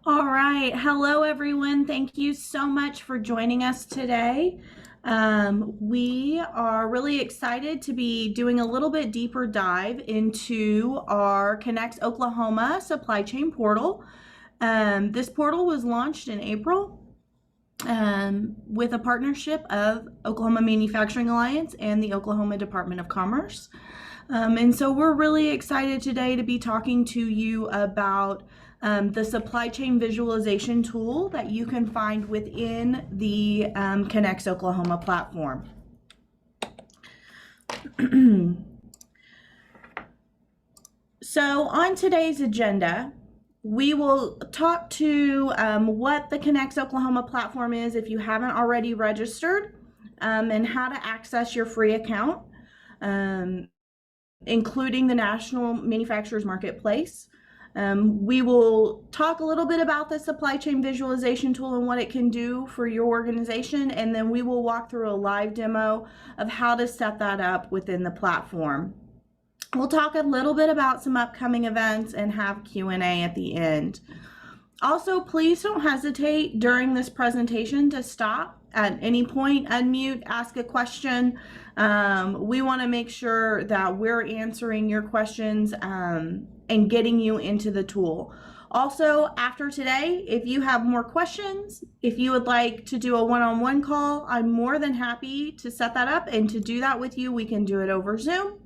All right. Hello, everyone. Thank you so much for joining us today. We are really excited to be doing a little bit deeper dive into our Connex Oklahoma supply chain portal. This portal was launched in April with a partnership of Oklahoma Manufacturing Alliance and the Oklahoma Department of Commerce. And so we're really excited today to be talking to you about the supply chain visualization tool that you can find within the Connex Oklahoma platform. So on today's agenda, we will talk to what the Connex Oklahoma platform is if you haven't already registered, and how to access your free account, including the National Manufacturers Marketplace. We will talk a little bit about the supply chain visualization tool and what it can do for your organization, and then we will walk through a live demo of how to set that up within the platform. We'll talk a little bit about some upcoming events and have Q&A at the end. Also, please don't hesitate during this presentation to stop at any point, unmute, ask a question. We want to make sure that we're answering your questions and getting you into the tool. Also, after today, if you have more questions, if you would like to do a one-on-one call, I'm more than happy to set that up, and to do that with you, we can do it over Zoom.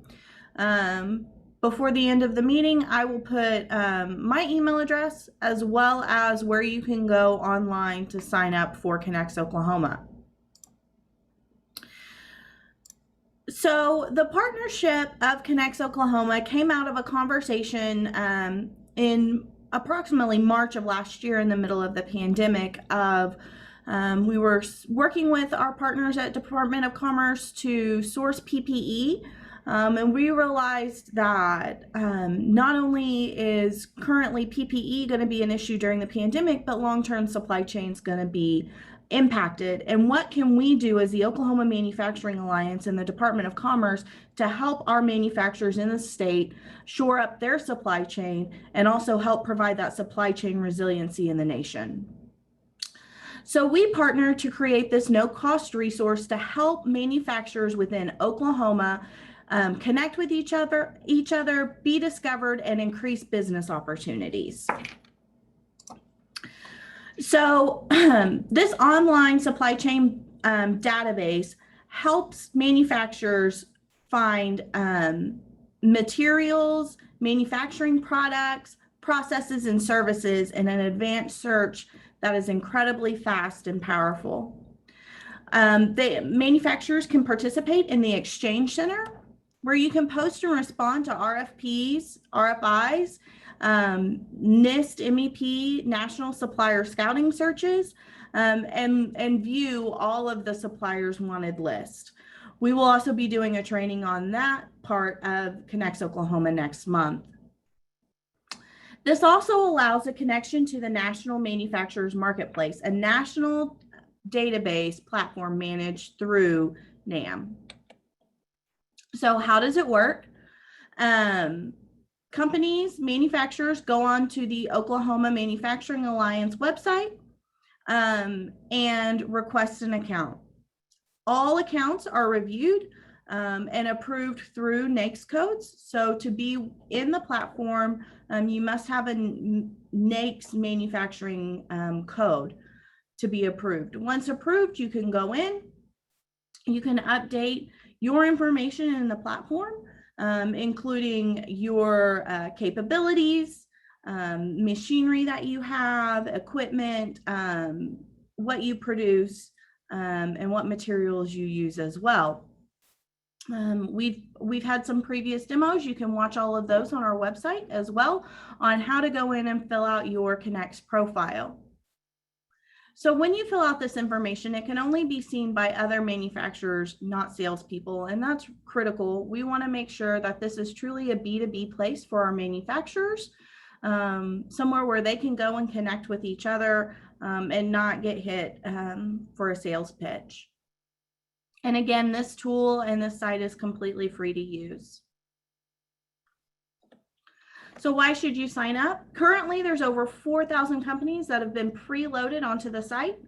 Before the end of the meeting, I will put my email address as well as where you can go online to sign up for Connex Oklahoma. So the partnership of Connex Oklahoma came out of a conversation in approximately March of last year, in the middle of the pandemic, of we were working with our partners at Department of Commerce to source PPE. And we realized that not only is currently PPE going to be an issue during the pandemic, but long-term supply chain is going to be impacted. And what can we do as the Oklahoma Manufacturing Alliance and the Department of Commerce to help our manufacturers in the state shore up their supply chain and also help provide that supply chain resiliency in the nation? So we partner to create this no-cost resource to help manufacturers within Oklahoma connect with each other, be discovered, and increase business opportunities. So this online supply chain database helps manufacturers find materials, manufacturing products, processes, and services in an advanced search that is incredibly fast and powerful. The manufacturers can participate in the Exchange Center, where you can post and respond to RFPs, RFIs, NIST, MEP, National Supplier Scouting searches, and view all of the suppliers' wanted list. We will also be doing a training on that part of Connex Oklahoma next month. This also allows a connection to the National Manufacturers Marketplace, a national database platform managed through NAM. So how does it work? Companies, manufacturers go on to the Oklahoma Manufacturing Alliance website and request an account. All accounts are reviewed and approved through NAICS codes. So to be in the platform, you must have a NAICS manufacturing code to be approved. Once approved, you can go in, you can update your information in the platform, including your capabilities, machinery that you have, equipment, what you produce, and what materials you use as well. We've had some previous demos. You can watch all of those on our website as well on how to go in and fill out your Connex profile. So when you fill out this information, it can only be seen by other manufacturers, not salespeople, and that's critical. We want to make sure that this is truly a B2B place for our manufacturers, somewhere where they can go and connect with each other and not get hit for a sales pitch. And again, this tool and this site is completely free to use. So why should you sign up? Currently, there's over 4,000 companies that have been preloaded onto the site.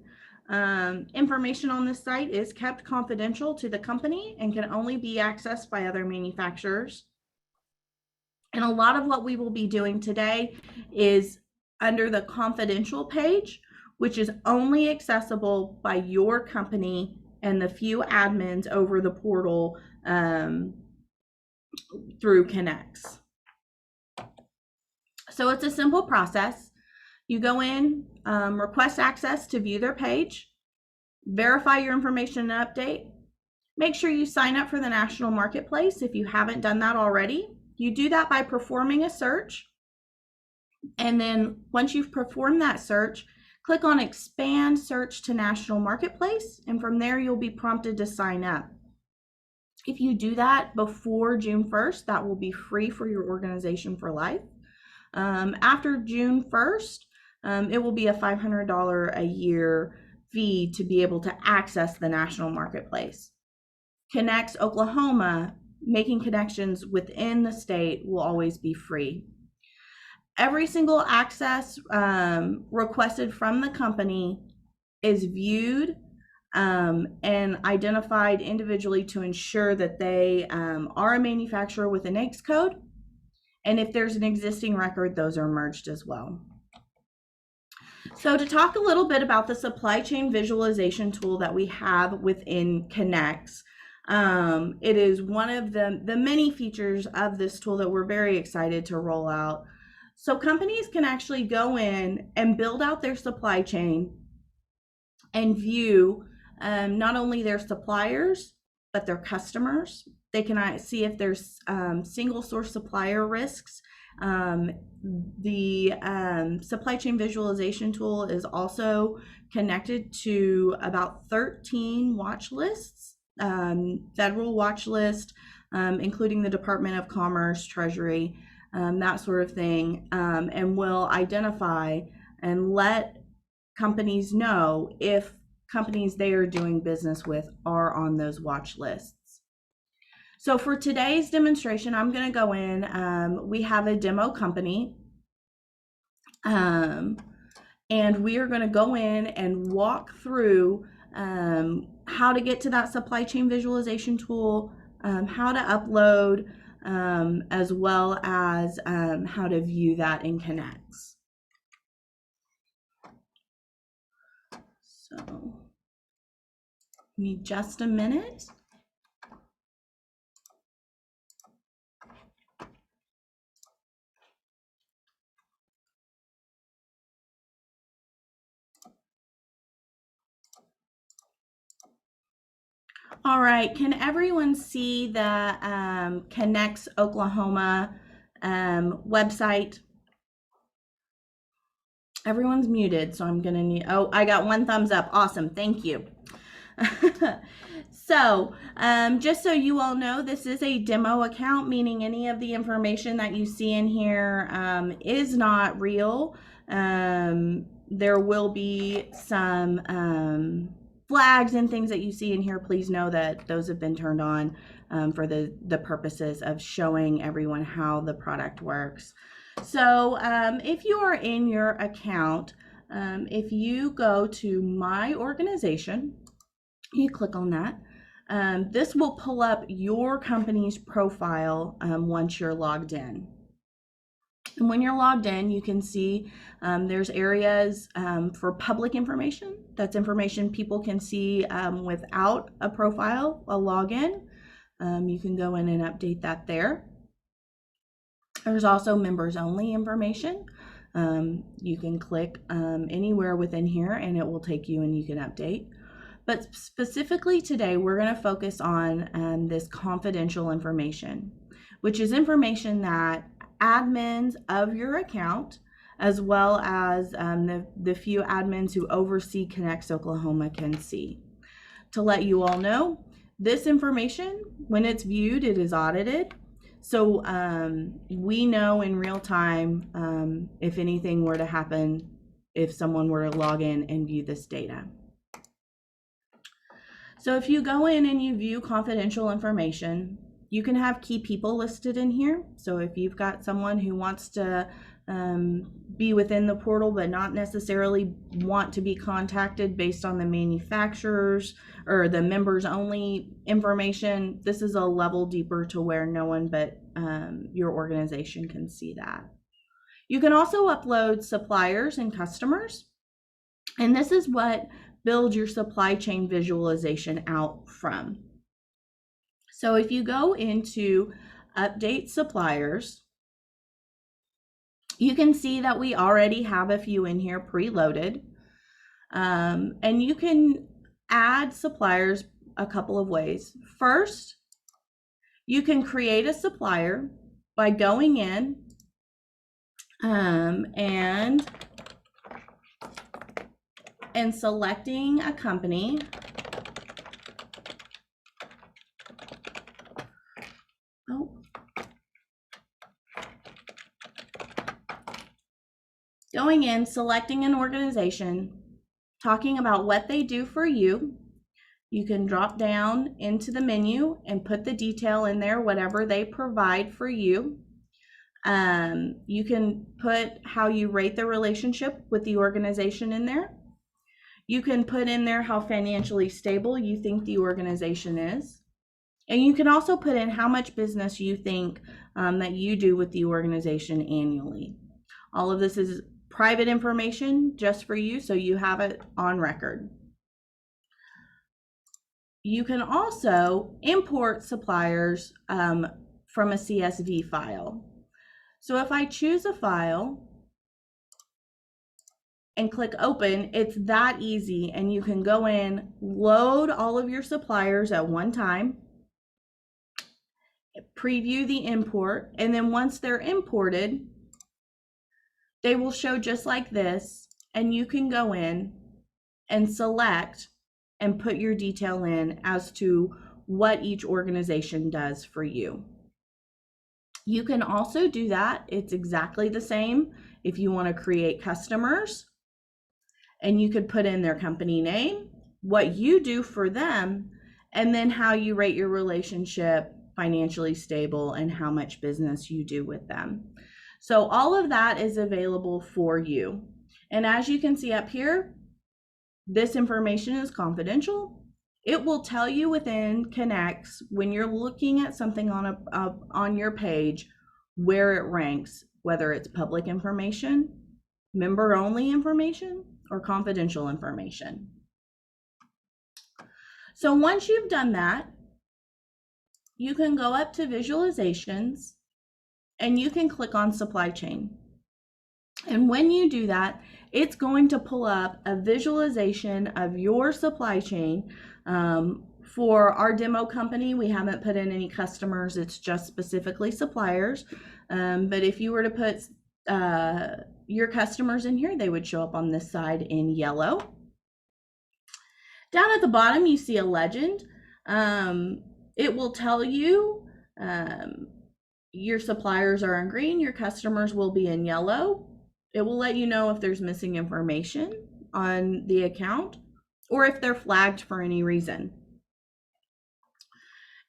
Information on this site is kept confidential to the company and can only be accessed by other manufacturers. And a lot of what we will be doing today is under the confidential page, which is only accessible by your company and the few admins over the portal through Connex. So it's a simple process. You go in, request access to view their page, verify your information and update. Make sure you sign up for the national marketplace if you haven't done that already. You do that by performing a search. And then once you've performed that search, click on expand search to national marketplace. And from there, you'll be prompted to sign up. If you do that before June 1st, that will be free for your organization for life. After June 1st, it will be a $500 a year fee to be able to access the national marketplace. Connex Oklahoma, making connections within the state, will always be free. Every single access requested from the company is viewed and identified individually to ensure that they are a manufacturer with a NAICS code. And if there's an existing record, those are merged as well. So to talk a little bit about the supply chain visualization tool that we have within Connex, it is one of the many features of this tool that we're very excited to roll out. So companies can actually go in and build out their supply chain and view not only their suppliers, but their customers. They can see if there's single source supplier risks. The supply chain visualization tool is also connected to about 13 watch lists, federal watch list, including the Department of Commerce, Treasury, that sort of thing, and will identify and let companies know if companies they are doing business with are on those watch lists. So for today's demonstration, I'm going to go in. We have a demo company, and we are going to go in and walk through how to get to that supply chain visualization tool, how to upload, as well as how to view that in Connex. So, need just a minute. All right, can everyone see the Connex Oklahoma website? Everyone's muted, so I'm gonna need, oh, I got one thumbs up. Awesome, thank you. So just so you all know, this is a demo account, meaning any of the information that you see in here is not real. There will be some flags and things that you see in here. Please know that those have been turned on for the purposes of showing everyone how the product works. So if you are in your account, if you go to My Organization, you click on that. This will pull up your company's profile once you're logged in. And when you're logged in, you can see there's areas for public information. That's information people can see without a profile, a login. You can go in and update that there. There's also members only information. You can click anywhere within here and it will take you and you can update. But specifically today, we're going to focus on this confidential information, which is information that admins of your account, as well as the few admins who oversee Connex Oklahoma, can see. To let you all know, this information, when it's viewed, it is audited. So we know in real time if anything were to happen, if someone were to log in and view this data. So if you go in and you view confidential information, You can have key people listed in here. So if you've got someone who wants to be within the portal but not necessarily want to be contacted based on the manufacturers or the members only information, this is a level deeper to where no one but your organization can see that. You can also upload suppliers and customers, and this is what builds your supply chain visualization out from. So if you go into update suppliers, you can see that we already have a few in here preloaded, and you can add suppliers a couple of ways. First, you can create a supplier by going in and selecting a company. Going in, selecting an organization, talking about what they do for you. You can drop down into the menu and put the detail in there, whatever they provide for you. You can put how you rate the relationship with the organization in there. You can put in there how financially stable you think the organization is. And you can also put in how much business you think that you do with the organization annually. All of this is private information just for you, so you have it on record. You can also import suppliers from a CSV file. So if I choose a file and click open, it's that easy, and you can go in, load all of your suppliers at one time, preview the import, and then once they're imported, they will show just like this, and you can go in and select and put your detail in as to what each organization does for you. You can also do that. It's exactly the same if you want to create customers, and you could put in their company name, what you do for them, and then how you rate your relationship, financially stable, and how much business you do with them. So all of that is available for you. And as you can see up here, this information is confidential. It will tell you within Connex when you're looking at something on your page where it ranks, whether it's public information, member only information, or confidential information. So once you've done that, you can go up to visualizations and you can click on supply chain. And when you do that, it's going to pull up a visualization of your supply chain. For our demo company, we haven't put in any customers, it's just specifically suppliers. But if you were to put your customers in here, they would show up on this side in yellow. Down at the bottom, you see a legend. It will tell you your suppliers are in green, your customers will be in yellow. It will let you know if there's missing information on the account or if they're flagged for any reason.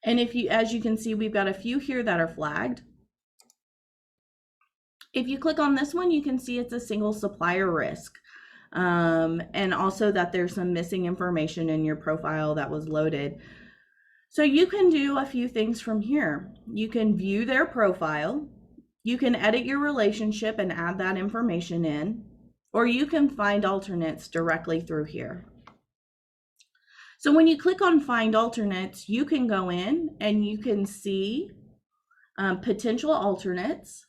And if you, as you can see, we've got a few here that are flagged. If you click on this one, you can see it's a single supplier risk. And also that there's some missing information in your profile that was loaded. So you can do a few things from here. You can view their profile, you can edit your relationship and add that information in, or you can find alternates directly through here. So when you click on find alternates, you can go in and you can see potential alternates.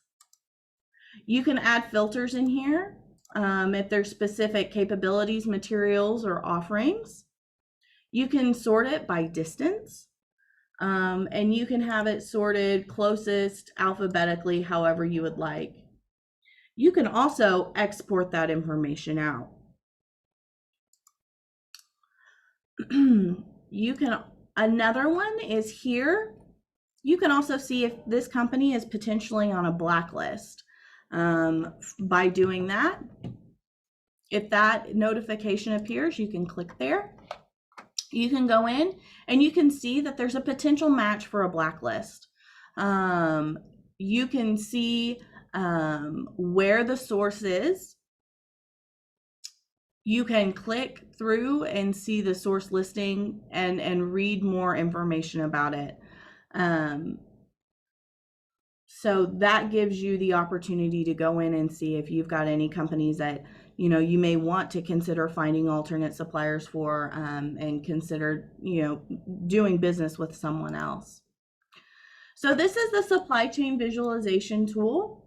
You can add filters in here if there's specific capabilities, materials, or offerings. You can sort it by distance. And you can have it sorted closest alphabetically, however you would like. You can also export that information out. Another one is here. You can also see if this company is potentially on a blacklist. By doing that, if that notification appears, you can click there. you can go in and you can see that there's a potential match for a blacklist. You can see where the source is. You can click through and see the source listing and read more information about it. So that gives you the opportunity to go in and see if you've got any companies that you may want to consider finding alternate suppliers for, and consider doing business with someone else. So this is the supply chain visualization tool.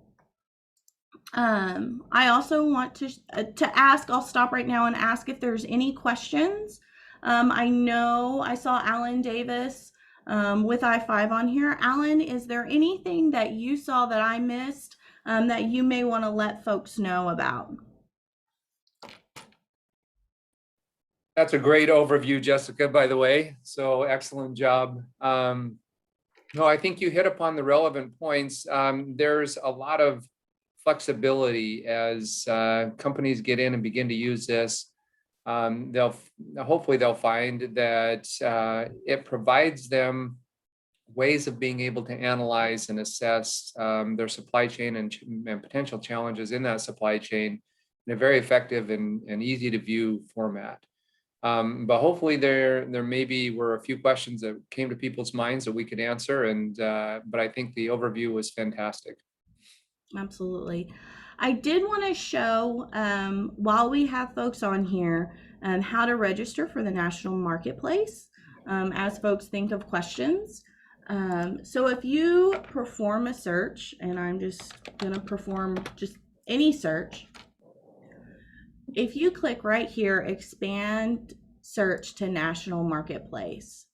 I also want to ask, I'll stop right now and ask if there's any questions. I know I saw Alan Davis with I5 on here. Alan, is there anything that you saw that I missed that you may want to let folks know about? That's a great overview, Jessica, by the way. So excellent job. No, I think you hit upon the relevant points. There's a lot of flexibility as companies get in and begin to use this. Hopefully they'll find that it provides them ways of being able to analyze and assess their supply chain and potential challenges in that supply chain in a very effective and easy to view format. But hopefully there maybe were a few questions that came to people's minds that we could answer, but I think the overview was fantastic. Absolutely. I did want to show, while we have folks on here, how to register for the national marketplace, as folks think of questions. So if you perform a search, and I'm just going to perform just any search, if you click right here, expand search to national marketplace,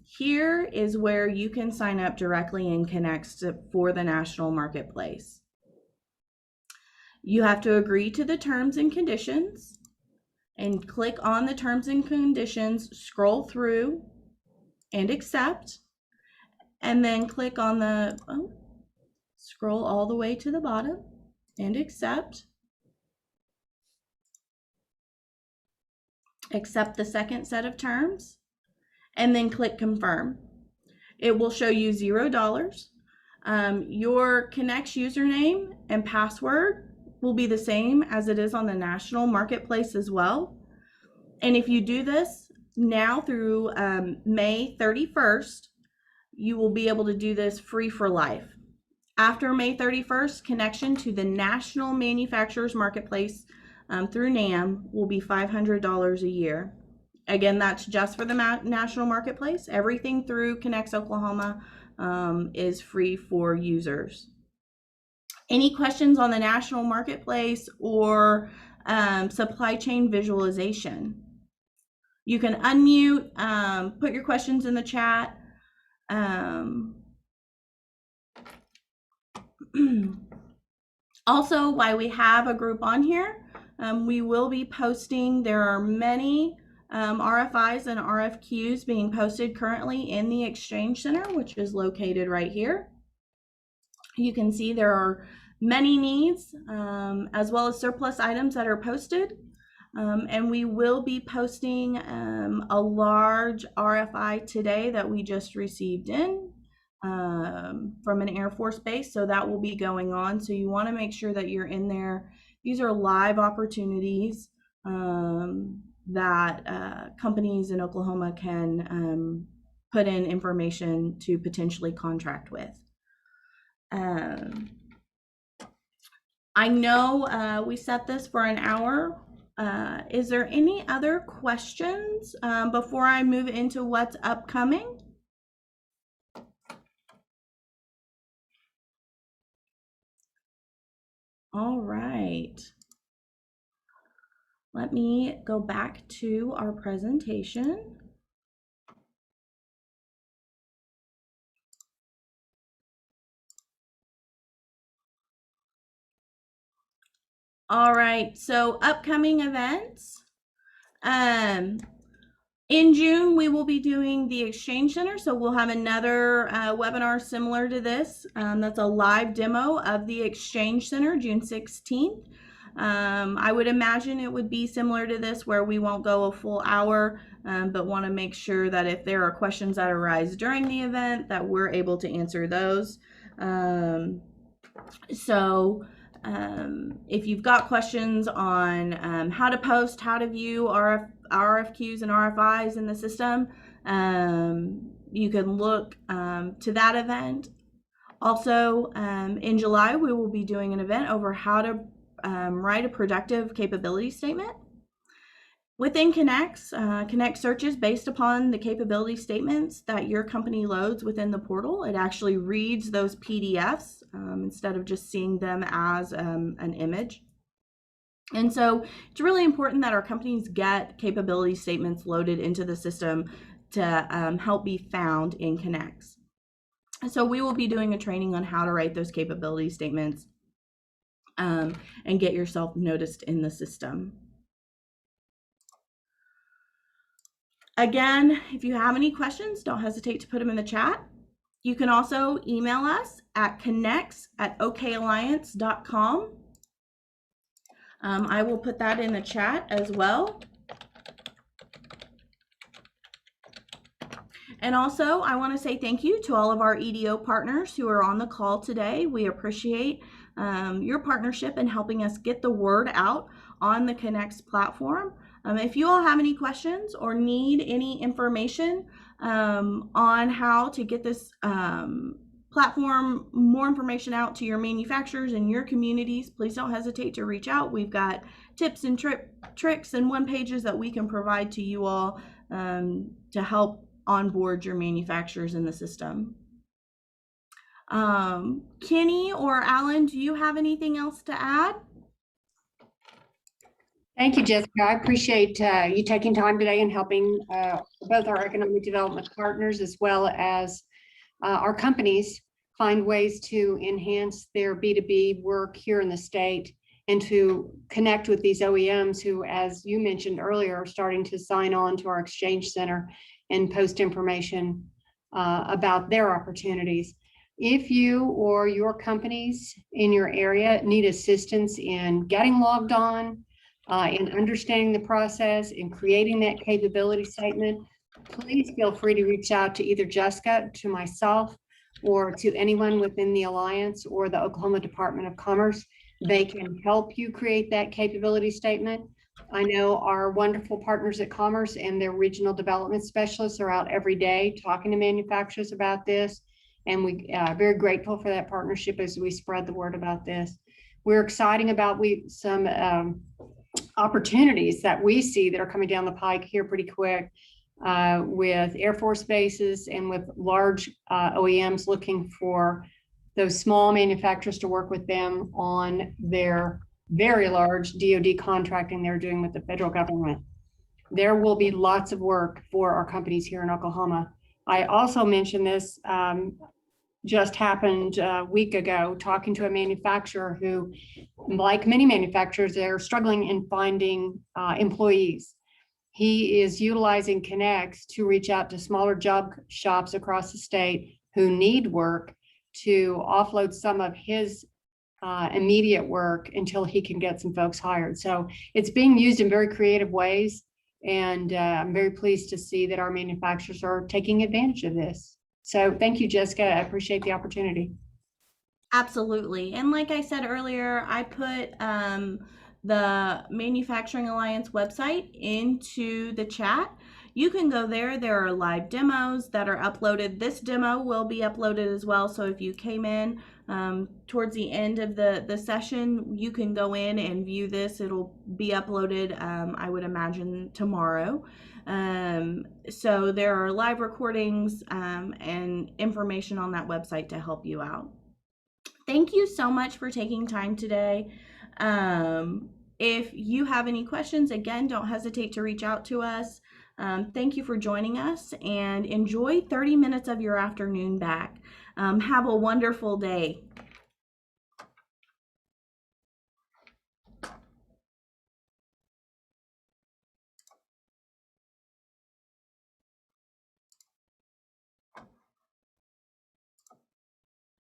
here is where you can sign up directly in Connex for the national marketplace. You have to agree to the terms and conditions and click on the terms and conditions, scroll through and accept, and then click on the, scroll all the way to the bottom and accept. Accept the second set of terms and then click confirm. It will show you $0. Your Connex username and password will be the same as it is on the national marketplace as well. And if you do this now through May 31st, you will be able to do this free for life. After May 31st, connection to the National Manufacturers Marketplace through NAM will be $500 a year. Again, that's just for the national marketplace. Everything through Connex Oklahoma is free for users. Any questions on the national marketplace or supply chain visualization? You can unmute, put your questions in the chat. Also, while we have a group on here, we will be posting, there are many RFIs and RFQs being posted currently in the Exchange Center, which is located right here. You can see there are many needs as well as surplus items that are posted. And we will be posting a large RFI today that we just received in from an Air Force base. So that will be going on. So you want to make sure that you're in there. These are live opportunities that companies in Oklahoma can put in information to potentially contract with. I know we set this for an hour. Is there any other questions before I move into what's upcoming? All right. Let me go back to our presentation. All right, so upcoming events. In June, we will be doing the Exchange Center, so we'll have another webinar similar to this. That's a live demo of the Exchange Center, June 16th. I would imagine it would be similar to this where we won't go a full hour, but want to make sure that if there are questions that arise during the event that we're able to answer those. If you've got questions on how to post, how to view RFQs and RFIs in the system, you can look to that event. Also, in July, we will be doing an event over how to write a productive capability statement. Within Connex, Connex searches based upon the capability statements that your company loads within the portal. It actually reads those PDFs instead of just seeing them as an image. And so it's really important that our companies get capability statements loaded into the system to help be found in Connex. So we will be doing a training on how to write those capability statements and get yourself noticed in the system. Again, if you have any questions, don't hesitate to put them in the chat. You can also email us at connex@okalliance.com. I will put that in the chat as well. And also, I want to say thank you to all of our EDO partners who are on the call today. We appreciate your partnership in helping us get the word out on the Connex platform. If you all have any questions or need any information on how to get this platform, more information out to your manufacturers and your communities, please don't hesitate to reach out. We've got tips and tricks and one pages that we can provide to you all to help onboard your manufacturers in the system. Kenny or Alan, do you have anything else to add? Thank you, Jessica. I appreciate you taking time today and helping both our economic development partners as well as our companies find ways to enhance their B2B work here in the state and to connect with these OEMs who, as you mentioned earlier, are starting to sign on to our exchange center and post information about their opportunities. If you or your companies in your area need assistance in getting logged on, in understanding the process, in creating that capability statement, please feel free to reach out to either Jessica, to myself, or to anyone within the Alliance or the Oklahoma Department of Commerce. They can help you create that capability statement. I know our wonderful partners at Commerce and their regional development specialists are out every day talking to manufacturers about this. And we are very grateful for that partnership as we spread the word about this. We're excited about some opportunities that we see that are coming down the pike here pretty quick with Air Force bases and with large OEMs looking for those small manufacturers to work with them on their very large DoD contracting they're doing with the federal government. There will be lots of work for our companies here in Oklahoma. I also mentioned this just happened a week ago, talking to a manufacturer who, like many manufacturers, they're struggling in finding employees. He is utilizing Connex to reach out to smaller job shops across the state who need work to offload some of his immediate work until he can get some folks hired. So it's being used in very creative ways. And I'm very pleased to see that our manufacturers are taking advantage of this. So thank you, Jessica. I appreciate the opportunity. Absolutely. And like I said earlier, I put the Manufacturing Alliance website into the chat. You can go there. There are live demos that are uploaded. This demo will be uploaded as well. So if you came in towards the end of the session, you can go in and view this. It'll be uploaded, I would imagine, tomorrow. So there are live recordings and information on that website to help you out. Thank you so much for taking time today. If you have any questions, again, don't hesitate to reach out to us. Thank you for joining us and enjoy 30 minutes of your afternoon back. Have a wonderful day.